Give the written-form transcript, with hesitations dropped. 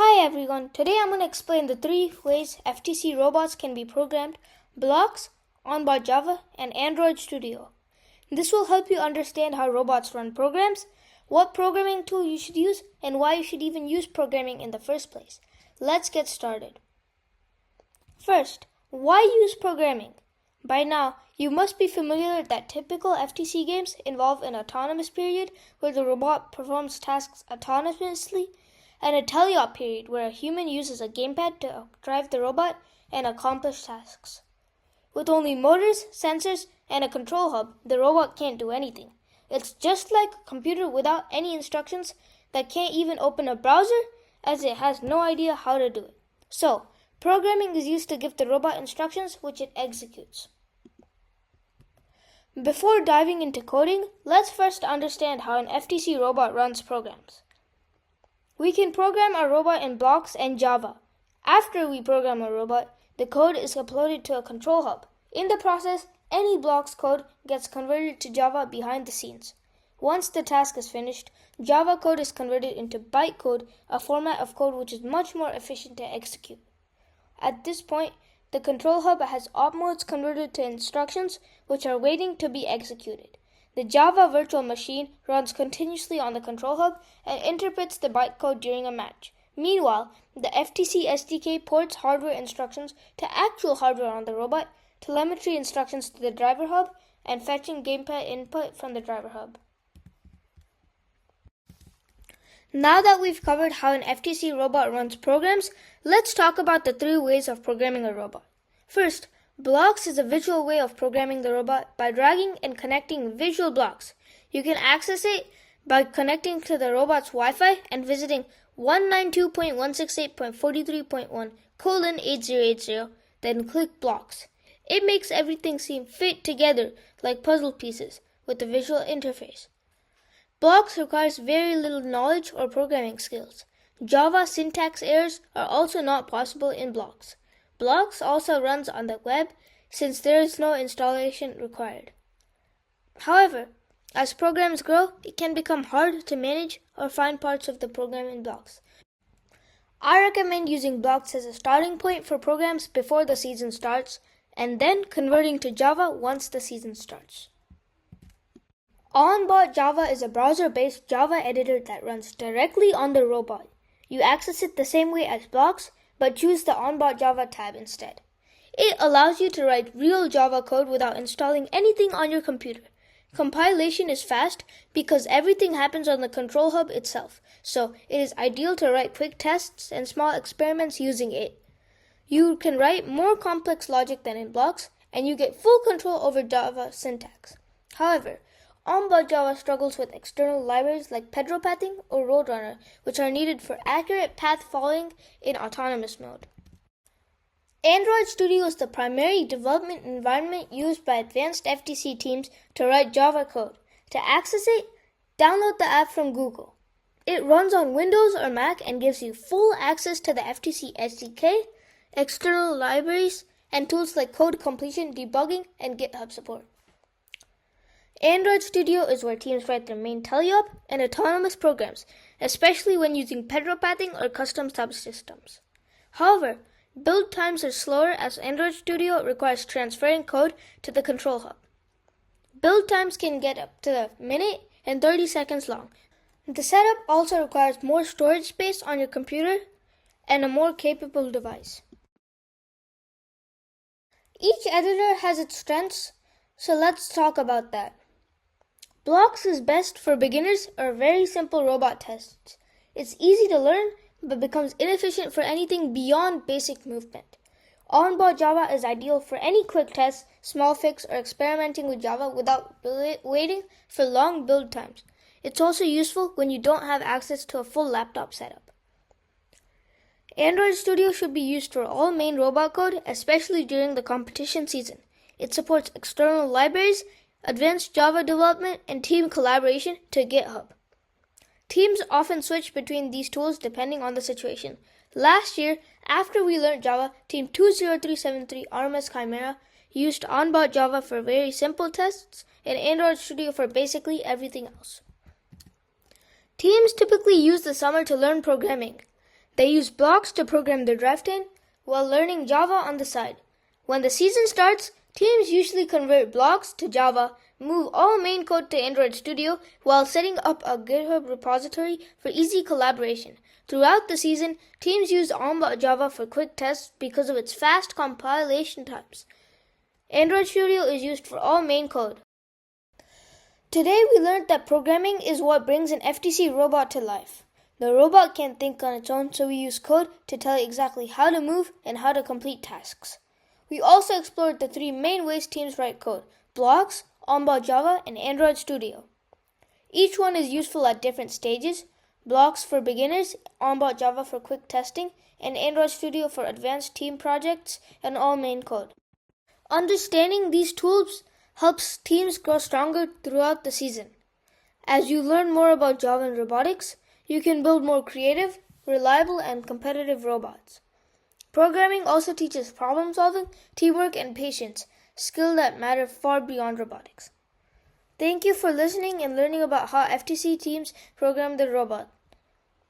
Hi everyone, today I'm going to explain the three ways FTC robots can be programmed: Blocks, OnBot Java, and Android Studio. This will help you understand how robots run programs, what programming tool you should use, and why you should even use programming in the first place. Let's get started. First, why use programming? By now, you must be familiar that typical FTC games involve an autonomous period where the robot performs tasks autonomously, and a teleop period where a human uses a gamepad to drive the robot and accomplish tasks. With only motors, sensors, and a control hub, the robot can't do anything. It's just like a computer without any instructions that can't even open a browser, as it has no idea how to do it. So, programming is used to give the robot instructions which it executes. Before diving into coding, let's first understand how an FTC robot runs programs. We can program our robot in Blocks and Java. After we program a robot, the code is uploaded to a control hub. In the process, any Blocks code gets converted to Java behind the scenes. Once the task is finished, Java code is converted into bytecode, a format of code which is much more efficient to execute. At this point, the control hub has op modes converted to instructions which are waiting to be executed. The Java virtual machine runs continuously on the control hub and interprets the bytecode during a match. Meanwhile, the FTC SDK ports hardware instructions to actual hardware on the robot, telemetry instructions to the driver hub, and fetching gamepad input from the driver hub. Now that we've covered how an FTC robot runs programs, let's talk about the three ways of programming a robot. First, Blocks is a visual way of programming the robot by dragging and connecting visual blocks. You can access it by connecting to the robot's Wi-Fi and visiting 192.168.43.1:8080, then click Blocks. It makes everything seem fit together like puzzle pieces with a visual interface. Blocks requires very little knowledge or programming skills. Java syntax errors are also not possible in Blocks. Blocks also runs on the web since there is no installation required. However, as programs grow, it can become hard to manage or find parts of the program in Blocks. I recommend using Blocks as a starting point for programs before the season starts, and then converting to Java once the season starts. OnBot Java is a browser-based Java editor that runs directly on the robot. You access it the same way as Blocks, but choose the OnBot Java tab instead. It allows you to write real Java code without installing anything on your computer. Compilation is fast because everything happens on the control hub itself, so it is ideal to write quick tests and small experiments using it. You can write more complex logic than in Blocks, and you get full control over Java syntax. However, OnBot Java struggles with external libraries like pedropathing or Roadrunner, which are needed for accurate path following in autonomous mode. Android Studio is the primary development environment used by advanced FTC teams to write Java code. To access it, download the app from Google. It runs on Windows or Mac and gives you full access to the FTC SDK, external libraries, and tools like code completion, debugging, and GitHub support. Android Studio is where teams write their main teleop and autonomous programs, especially when using pedropathing or custom subsystems. However, build times are slower as Android Studio requires transferring code to the control hub. Build times can get up to a minute and 30 seconds long. The setup also requires more storage space on your computer and a more capable device. Each editor has its strengths, so let's talk about that. Blocks is best for beginners or very simple robot tests. It's easy to learn, but becomes inefficient for anything beyond basic movement. OnBot Java is ideal for any quick test, small fix, or experimenting with Java without waiting for long build times. It's also useful when you don't have access to a full laptop setup. Android Studio should be used for all main robot code, especially during the competition season. It supports external libraries, advanced Java development, and team collaboration to GitHub. Teams often switch between these tools depending on the situation. Last year, after we learned Java, Team 20373 RMS Chimera used OnBot Java for very simple tests and Android Studio for basically everything else. Teams typically use the summer to learn programming. They use blocks to program their draft in while learning Java on the side. When the season starts, teams usually convert blocks to Java, move all main code to Android Studio while setting up a GitHub repository for easy collaboration. Throughout the season, teams use OnBot Java for quick tests because of its fast compilation times. Android Studio is used for all main code. Today we learned that programming is what brings an FTC robot to life. The robot can't think on its own, so we use code to tell it exactly how to move and how to complete tasks. We also explored the three main ways teams write code: blocks, OnBot Java, and Android Studio. Each one is useful at different stages: blocks for beginners, OnBot Java for quick testing, and Android Studio for advanced team projects and all main code. Understanding these tools helps teams grow stronger throughout the season. As you learn more about Java and robotics, you can build more creative, reliable, and competitive robots. Programming also teaches problem solving, teamwork, and patience, skills that matter far beyond robotics. Thank you for listening and learning about how FTC teams program their robot.